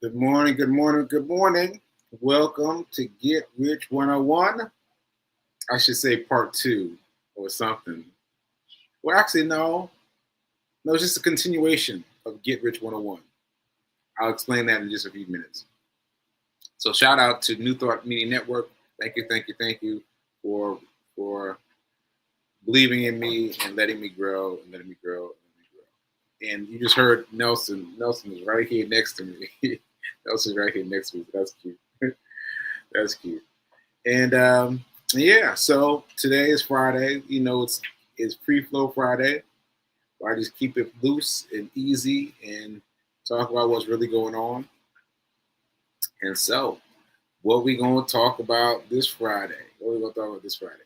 Good morning, good morning, good morning. Welcome to Get Rich 101. I should say part two or something. Well, actually, no. No, it's just a continuation of Get Rich 101. I'll explain that in just a few minutes. So shout out to New Thought Media Network. Thank you, thank you, thank you for believing in me and letting me grow and letting me grow and letting me grow. And you just heard Nelson. Nelson is right here next to me. Nelson's right here next to me. That's cute. That's cute. And yeah, so today is Friday. You know, it's Free Flow Friday. Where I just keep it loose and easy and talk about what's really going on. And so, what we gonna talk about this Friday? What we gonna talk about this Friday?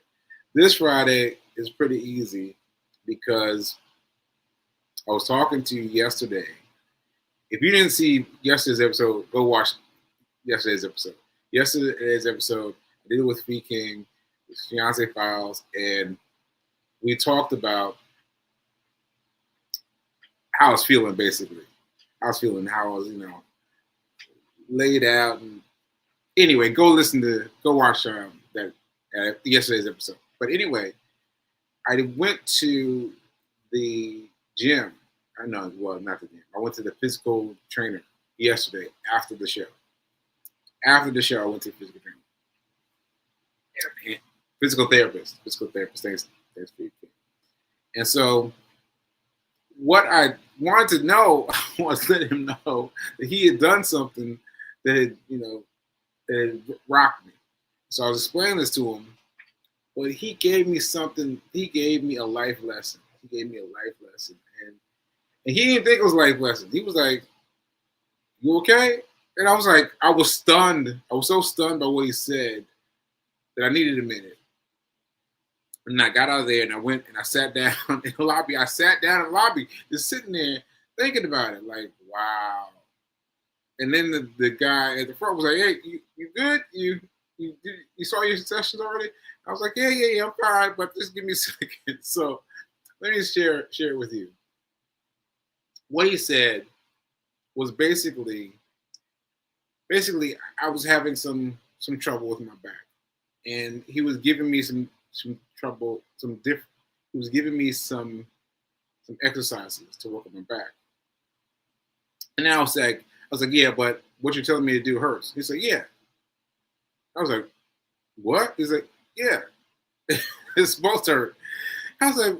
This Friday is pretty easy because I was talking to you yesterday. If you didn't see yesterday's episode, go watch yesterday's episode. Yesterday's episode, I did it with Fee King, with Fiance Files, and we talked about how I was feeling, basically. How I was feeling, how I was, laid out. And anyway, go watch that yesterday's episode. But anyway, I went to the gym. Not the gym. I went to the physical trainer yesterday after the show. After the show, I went to the physical trainer. Physical therapist. Thanks for you. And so what I wanted to know was let him know that he had done something that had rocked me. So I was explaining this to him, but he gave me something. He gave me a life lesson. And he didn't think it was a life lesson. He was like, "You okay?" And I was like, I was stunned. I was so stunned by what he said that I needed a minute. And I got out of there and I went and I sat down in the lobby. I sat down in the lobby, just sitting there thinking about it, like, wow. And then the guy at the front was like, "Hey, you good? You saw your sessions already?" I was like, yeah, I'm fine, but just give me a second. So let me share it with you. What he said was basically I was having some trouble with my back, and he was giving me some trouble, he was giving me some exercises to work on my back. And then I was like, yeah, but what you're telling me to do hurts. He said, yeah. I was like, what? He's like, yeah, it's supposed to hurt. I was like,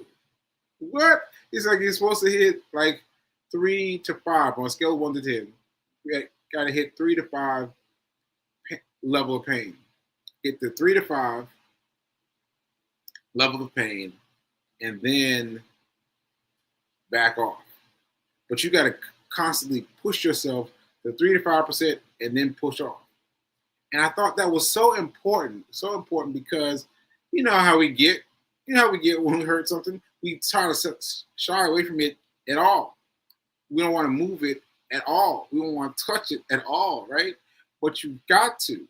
what? He's like, you're supposed to hit like 3 to 5 on a scale of 1 to 10. You got to hit 3 to 5 level of pain. Hit the 3 to 5 level of pain, and then back off. But you got to constantly push yourself to 3 to 5% and then push off. And I thought that was so important because you know how we get when we hurt something. We try to shy away from it at all. We don't want to move it at all. We don't want to touch it at all, right? But you've got to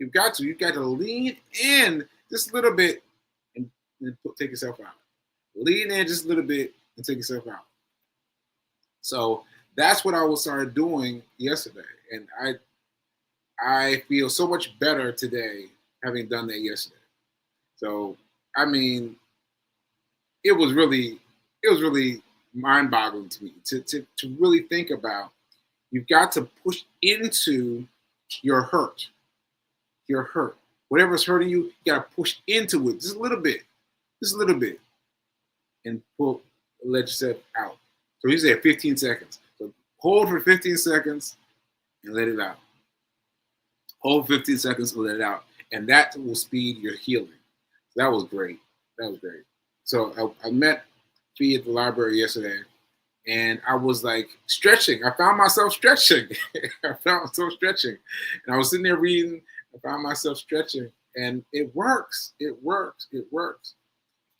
lean in just a little bit and take yourself out. Lean in just a little bit and take yourself out. So that's what I started doing yesterday, and I feel so much better today having done that yesterday. So I mean, it was really mind-boggling to me to really think about. You've got to push into your hurt. Whatever's hurting you, you got to push into it just a little bit, and let yourself out. So he said 15 seconds. So hold for 15 seconds and let it out. Hold 15 seconds and let it out, and that will speed your healing. That was great. So I met Fee at the library yesterday, and I was like stretching. I found myself stretching. And I was sitting there reading. I found myself stretching, and it works.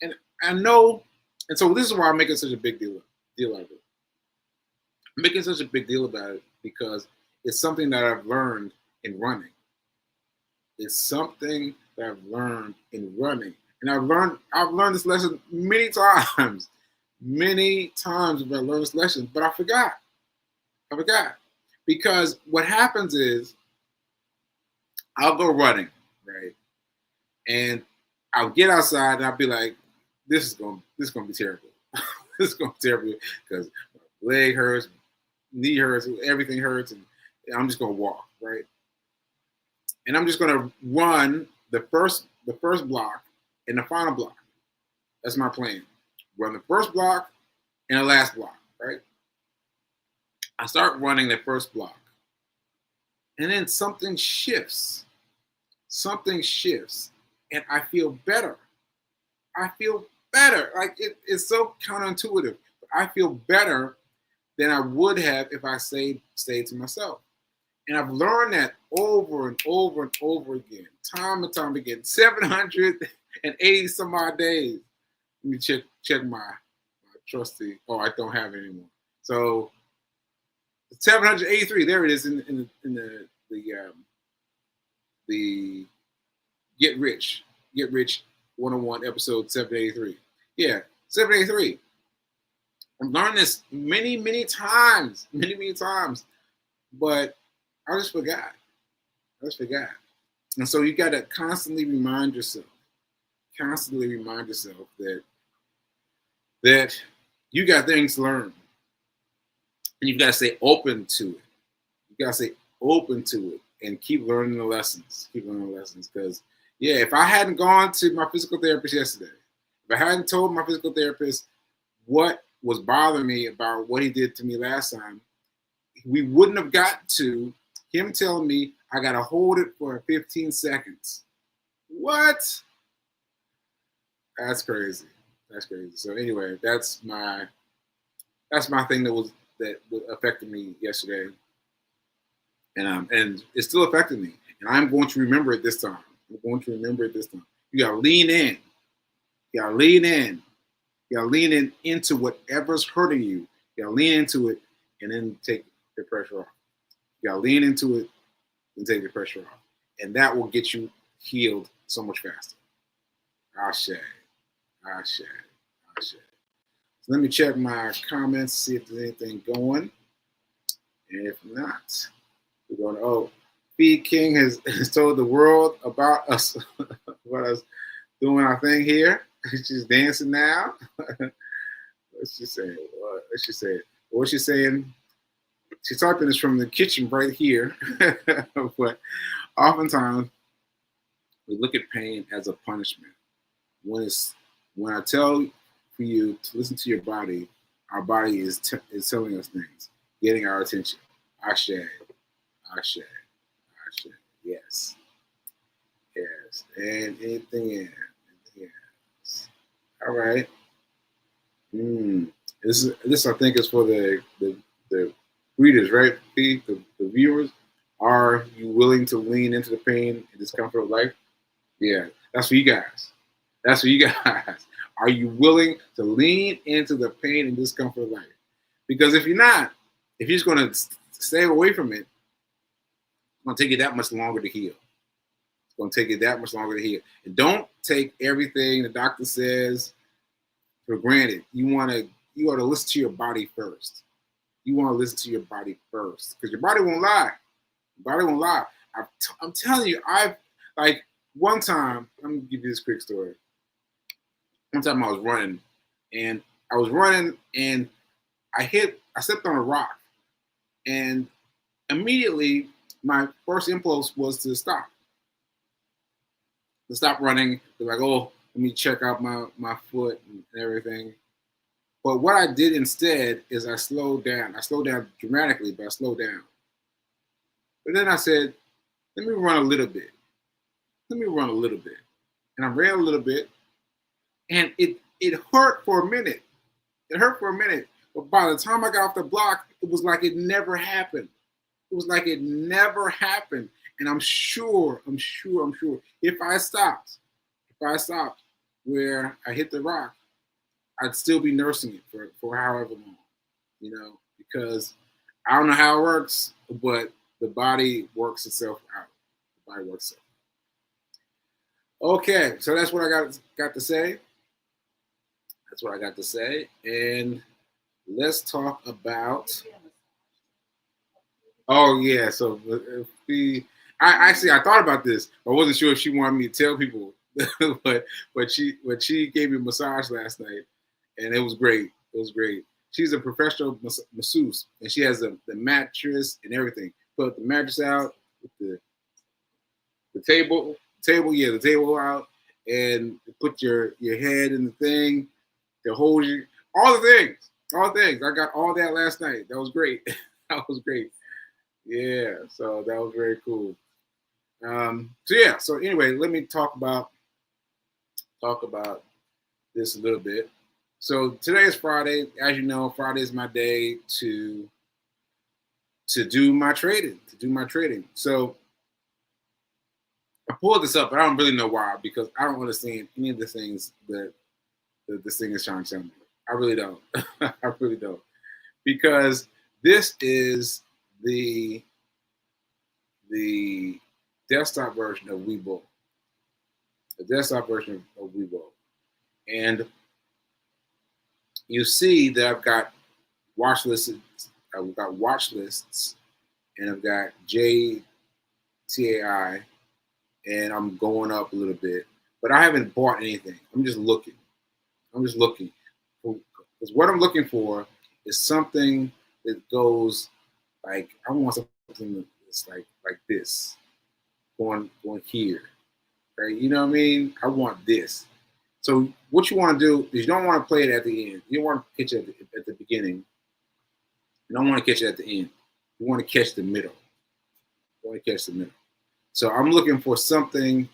And I know, and so this is why I'm making such a big deal out of it. I'm making such a big deal about it because it's something that I've learned in running. And I've learned this lesson many times. Many times I've learned this lesson, but I forgot. Because what happens is I'll go running, right? And I'll get outside and I'll be like, this is gonna be terrible. This is gonna be terrible because my leg hurts, knee hurts, everything hurts, and I'm just gonna walk, right? And I'm just gonna run the first block and the final block. That's my plan. Run the first block and the last block, right? I start running the first block. And then something shifts. Something shifts. And I feel better. I feel better. Like it's so counterintuitive. I feel better than I would have if I stayed to myself. And I've learned that over and over and over again, time and time again, 780 some odd days. Let me check my trusty. Oh, I don't have it anymore. So 783. There it is in the Get Rich 101 episode 783. Yeah, 783. I've learned this many times, but I just forgot. And so you got to constantly remind yourself that you got things to learn, and you've got to stay open to it. You got to stay open to it and keep learning the lessons. Because, yeah, if I hadn't gone to my physical therapist yesterday, if I hadn't told my physical therapist what was bothering me about what he did to me last time, we wouldn't have got to him telling me I got to hold it for 15 seconds. What? That's crazy. So anyway, that's my thing that affected me yesterday, and it's still affecting me, and I'm going to remember it this time. You gotta lean in. You gotta lean in into whatever's hurting you. You gotta lean into it and then take the pressure off. You gotta lean into it and take the pressure off, and that will get you healed so much faster. Ashe. So let me check my comments, see if there's anything going. And if not, we're going to, Feed King has told the world about us doing our thing here. She's dancing now. What's she saying? What's she saying? She's typing this from the kitchen right here. But oftentimes, we look at pain as a punishment. When I tell for you to listen to your body, our body is telling us things, getting our attention. Ashe. Yes. And anything else? All right. This I think is for the readers, right? The viewers. Are you willing to lean into the pain and discomfort of life? Yeah, that's for you guys. Are you willing to lean into the pain and discomfort of life? Because if you're not, if you're just going to stay away from it, it's going to take you that much longer to heal. And don't take everything the doctor says for granted. You want to listen to your body first. Because your body won't lie. I'm telling you, one time, I'm going to give you this quick story. One time I was running and I stepped on a rock, and immediately my first impulse was to stop running. Be like, oh, let me check out my foot and everything. But what I did instead is I slowed down. I slowed down dramatically, but I slowed down. But then I said, let me run a little bit. And I ran a little bit, and it hurt for a minute. But by the time I got off the block, it was like it never happened. And I'm sure, if I stopped where I hit the rock, I'd still be nursing it for however long, because I don't know how it works, but the body works itself out. Okay, so that's what I got to say. And let's talk about Oh yeah. So I thought about this. I wasn't sure if she wanted me to tell people, but she gave me a massage last night, and it was great. It was great. She's a professional masseuse, and she has the mattress and everything. Put the mattress out, with the the table out, and put your head in the thing to hold you. All the things. I got all that last night. That was great. That was great. Yeah, so that was very cool. So yeah, so anyway, let me talk about this a little bit. So today is Friday. As you know, Friday is my day to do my trading. To do my trading. So I pulled this up, but I don't really know why because I don't understand any of the things that this thing is trying to tell me. I really don't. I really don't because this is the the desktop version of Weibo. The desktop version of Weibo. And you see that I've got watch lists. I've got watch lists, and I've got JTAI, and I'm going up a little bit, but I haven't bought anything. I'm just looking. I'm just looking because what I'm looking for is something that goes like I want something that's like this going here, right? You know what I mean? I want this. So what you want to do is you don't want to play it at the end. You don't want to catch it at the beginning. You don't want to catch it at the end. You want to catch the middle. You want to catch the middle. So I'm looking for something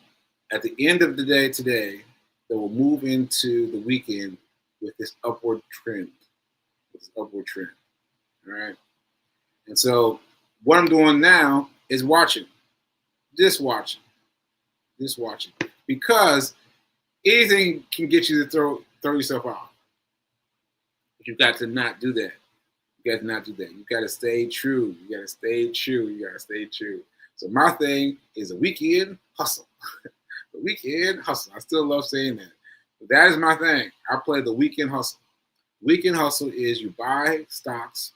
at the end of the day today that will move into the weekend with this upward trend. This upward trend. All right. And so what I'm doing now is watching. Just watching. Just watching. Because anything can get you to throw yourself off. But you've got to not do that. You got to not do that. You got to stay true. You got to stay true. You got to stay true. So my thing is a weekend hustle. The weekend hustle. I still love saying that. But that is my thing. I play the weekend hustle. Weekend hustle is you buy stocks,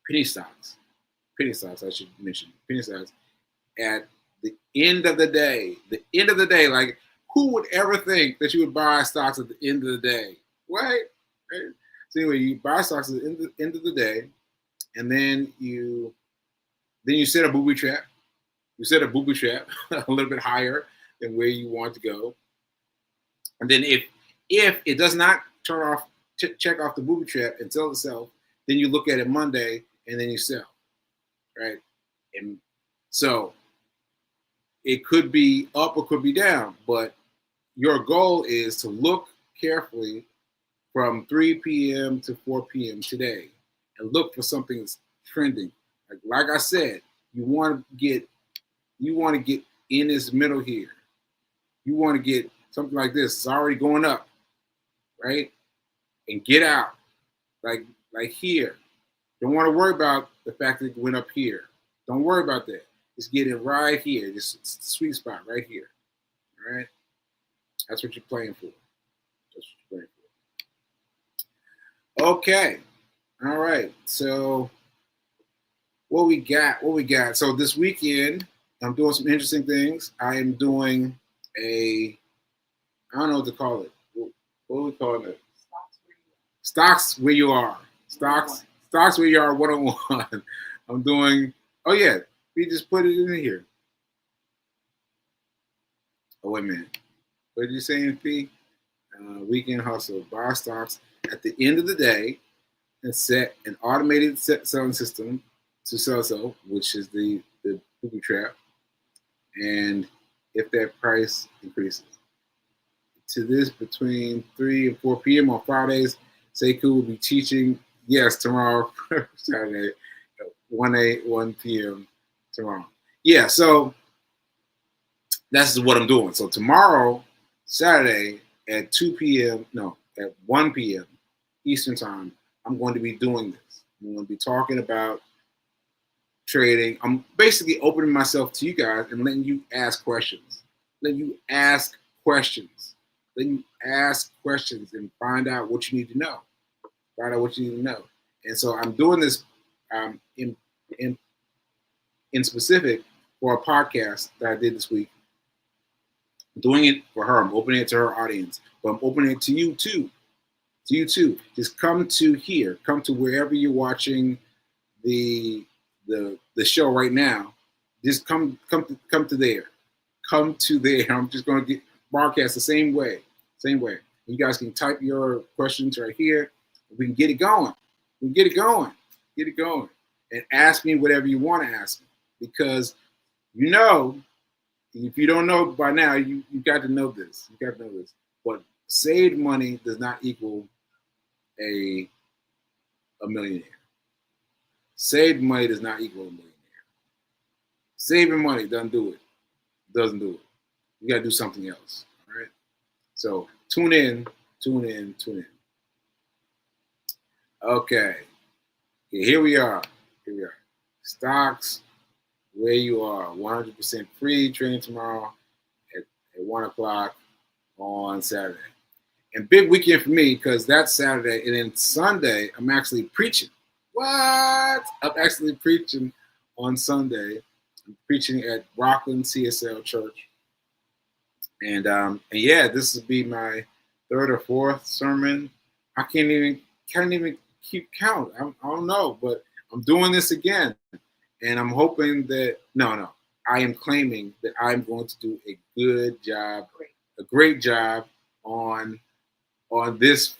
penny stocks, I should mention, penny stocks, at the end of the day. The end of the day, like who would ever think that you would buy stocks at the end of the day? Right? Right? So anyway, you buy stocks at the end of the day, and then you set a booby trap. You set a booby trap a little bit higher than where you want to go, and then if it does not check off the booby trap and sell itself, then you look at it Monday and then you sell, right? And so it could be up or could be down, but your goal is to look carefully from 3 p.m. to 4 p.m. today and look for something that's trending. Like I said, you want to get in this middle here. You want to get something like this. It's already going up, right? And get out, like here. Don't want to worry about the fact that it went up here. Don't worry about that. Just get it right here. Just sweet spot right here. All right. That's what you're playing for. That's what you're playing for. Okay. All right. So what we got? What we got? So this weekend, I'm doing some interesting things. I am doing I don't know what to call it. What are we calling it? Stocks where you are. Stocks where you are 101. I'm doing. Oh yeah, we just put it in here. Oh wait a minute. What did you say in P? Weekend hustle. Buy stocks at the end of the day and set an automated selling system to sell so, which is the booby trap. And if that price increases to this between 3 and 4 p.m. on Fridays, Sekou will be teaching. Yes, tomorrow, Saturday, 1 p.m. tomorrow. Yeah, so that's what I'm doing. So tomorrow, Saturday at 2 p.m. No, at 1 p.m. Eastern time, I'm going to be doing this. I'm going to be talking about trading. I'm basically opening myself to you guys and letting you ask questions. Letting you ask questions. Letting you ask questions and find out what you need to know. Find out what you need to know. And so I'm doing this in in specific for a podcast that I did this week. I'm doing it for her. I'm opening it to her audience, but I'm opening it to you too. To you too. Just come to here. Come to wherever you're watching the show right now. Just come to there. Come to there. I'm just going to get broadcast the same way. Same way. You guys can type your questions right here. We can get it going. We can get it going. Get it going. And ask me whatever you want to ask me. Because you know, if you don't know by now, you got to know this. You got to know this. But saved money does not equal a millionaire. Saved money does not equal a millionaire. Saving money doesn't do it. Doesn't do it. You got to do something else. All right. So tune in. Okay. Here we are. Stocks, where you are. 100% free training tomorrow at 1 o'clock on Saturday. And big weekend for me because that's Saturday. And then Sunday, I'm actually preaching. What? I'm actually preaching on Sunday. I'm preaching at Rockland CSL Church. And yeah, this will be my third or fourth sermon. I can't even keep count. I don't know, but I'm doing this again. And I'm hoping that, I am claiming that I'm going to do a good job, a great job on this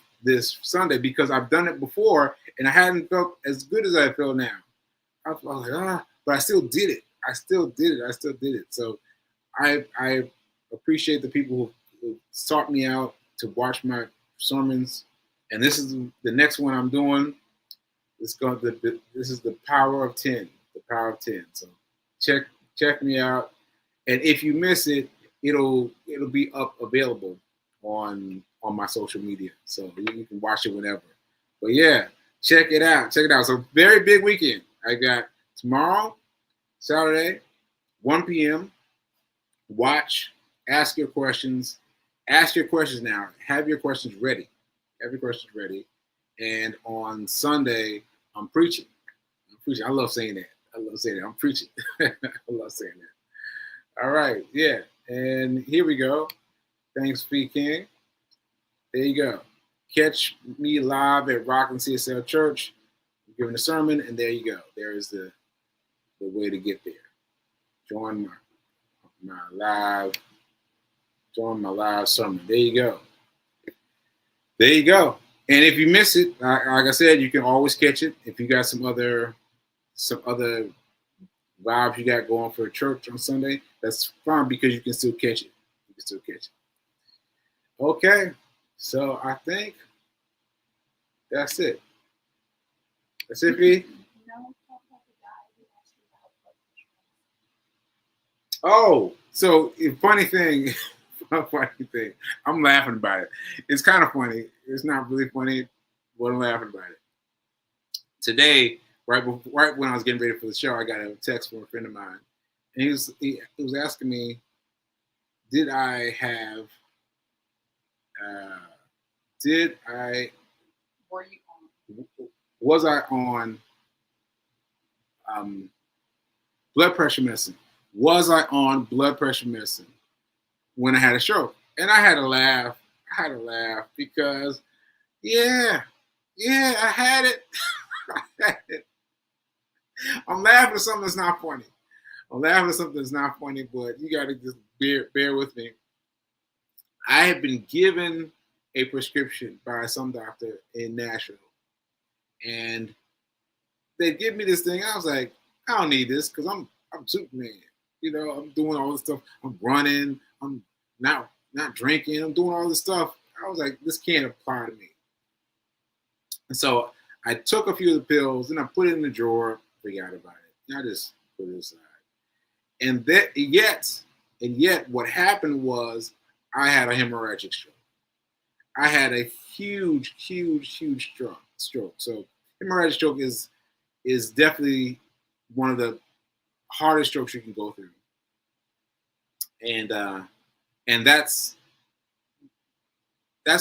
Sunday because I've done it before and I hadn't felt as good as I feel now. I was like, but I still did it. I still did it. So I appreciate the people who sought me out to watch my sermons. And this is the next one I'm doing. This is the power of 10. The power of 10. So check me out. And if you miss it, it'll be available on my social media. So you can watch it whenever. But yeah, check it out. So very big weekend. I got tomorrow, Saturday, 1 p.m. Watch, ask your questions. Ask your questions now. Have your questions ready. And on Sunday, I'm preaching. I love saying that. I'm preaching. I love saying that. All right. Yeah. And here we go. Thanks, P. King. There you go. Catch me live at Rockland CSL Church. I'm giving a sermon, and there you go. There is the way to get there. Join my live sermon. There you go. And if you miss it, like I said, you can always catch it. If you got some other vibes you got going for a church on Sunday, that's fine because you can still catch it. Okay, so I think that's it. That's it, V? Oh, so funny thing. I'm laughing about it. It's kind of funny. It's not really funny, but I'm laughing about it. Today, right when I was getting ready for the show, I got a text from a friend of mine, and he was asking me, was I on blood pressure medicine? Was I on blood pressure medicine when I had a stroke? And I had to laugh. Because, yeah, I had it. I'm laughing at something that's not funny. But you got to just bear with me. I have been given a prescription by some doctor in Nashville. And they give me this thing. I was like, I don't need this because I'm Superman. You know, I'm doing all this stuff. I'm running. I'm not drinking. I'm doing all this stuff. I was like, this can't apply to me. And so I took a few of the pills and I put it in the drawer. Forgot about it. I just put it aside. And yet, what happened was I had a hemorrhagic stroke. I had a huge stroke. So hemorrhagic stroke is definitely one of the hardest strokes you can go through. And that's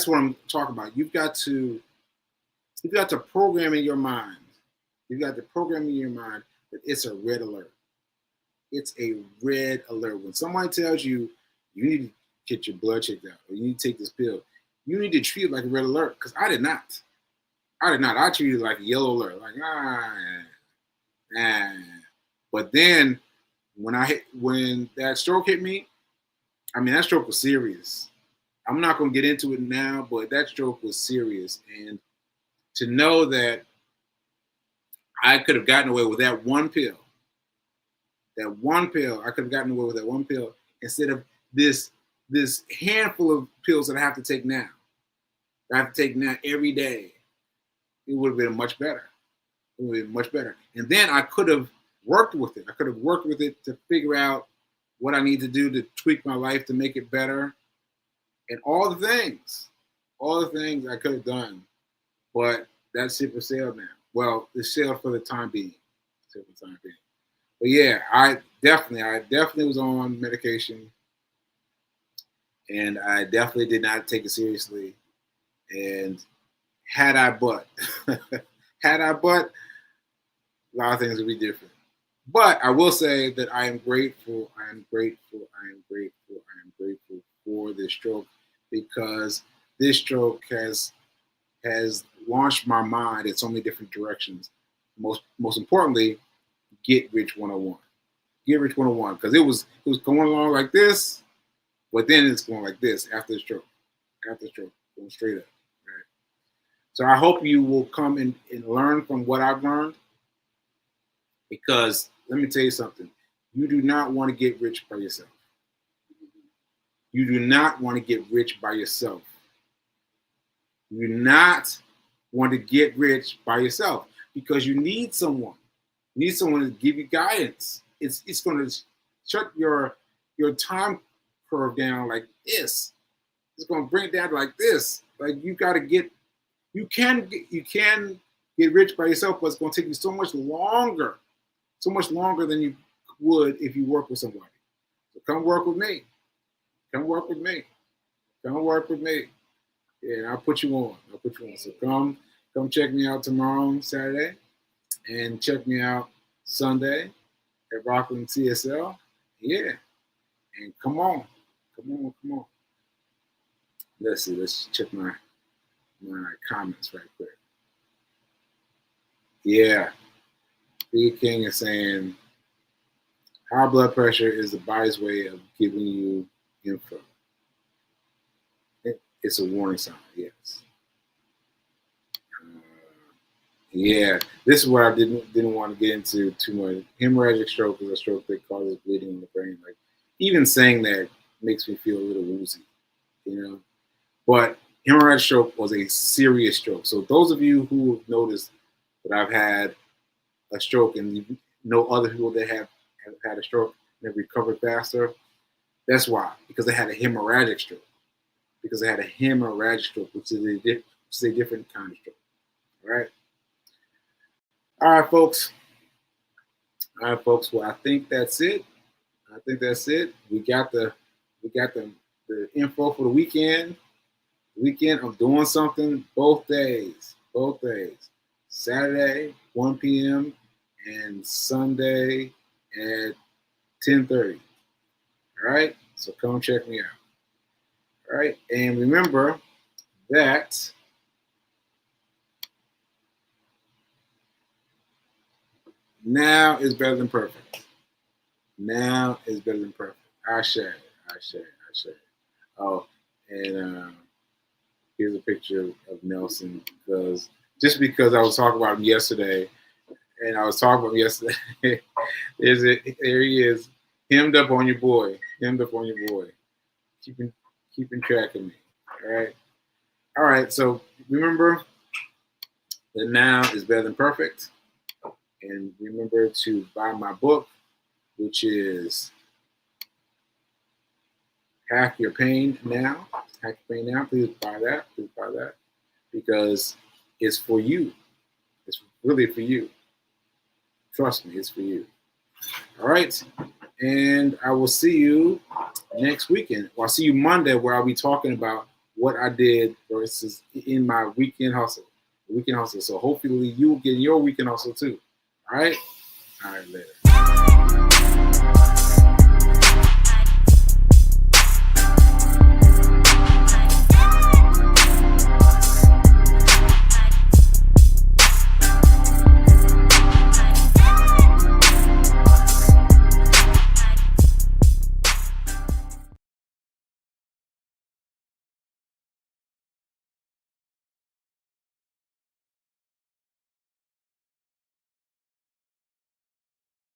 what I'm talking about. You've got to program in your mind. You've got to program in your mind that it's a red alert. It's a red alert. When somebody tells you you need to get your blood checked out or you need to take this pill, you need to treat it like a red alert. Because I did not. I treated it like a yellow alert. Like, nah. But then when that stroke hit me, I mean, that stroke was serious. I'm not going to get into it now, but that stroke was serious. And to know that I could have gotten away with that one pill, I could have gotten away with that one pill instead of this handful of pills that I have to take now. I have to take now every day. It would have been much better. It would have been much better. And then I could have worked with it. I could have worked with it to figure out what I need to do to tweak my life to make it better. And all the things I could have done. But that ship has sailed now. Well, it's sailed for the time being. But yeah, I definitely was on medication. And I definitely did not take it seriously. And had I but, a lot of things would be different. But I will say that I am grateful for this stroke, because this stroke has launched my mind in so many different directions. Most importantly, Get Rich 101. Get Rich 101, because it was going along like this, but then it's going like this after the stroke, going straight up. Right? So I hope you will come and learn from what I've learned, because let me tell you something. You do not want to get rich by yourself. You do not want to get rich by yourself. You do not want to get rich by yourself, because you need someone. You need someone to give you guidance. It's going to shut your time curve down like this. It's going to bring it down like this. Like you can get rich by yourself, but it's going to take you so much longer than you would if you work with somebody. So come work with me. Come work with me. Yeah, I'll put you on. So come check me out tomorrow, Saturday, and check me out Sunday at Rockland CSL. Yeah, and come on. Let's see. Let's check my comments right quick. Yeah, Big King is saying high blood pressure is the body's way of giving you info. It's a warning sign, yes. Yeah, this is what I didn't want to get into too much. Hemorrhagic stroke is a stroke that causes bleeding in the brain. Like, even saying that makes me feel a little woozy, you know. But hemorrhagic stroke was a serious stroke. So those of you who have noticed that I've had a stroke and you know other people that have had a stroke and have recovered faster, that's why. Because they had a hemorrhagic stroke. Which is a different kind of stroke. All right. All right, folks. Well, I think that's it. We got the info for the weekend. I'm doing something both days. Saturday, 1 p.m. and Sunday at 10:30. All right. So come check me out. All right. And remember that now is better than perfect. I share. Oh, and here's a picture of Nelson, because I was talking about him yesterday, there he is, hemmed up on your boy, keeping track of me. All right. So remember that now is better than perfect. And remember to buy my book, which is Hack Your Pain Now. Please buy that. Because it's for you. It's really for you. Trust me, it's for you. All right. And I will see you next weekend. Or I'll see you Monday, where I'll be talking about what I did versus in my weekend hustle. So hopefully you will get your weekend hustle too. All right. All right, later.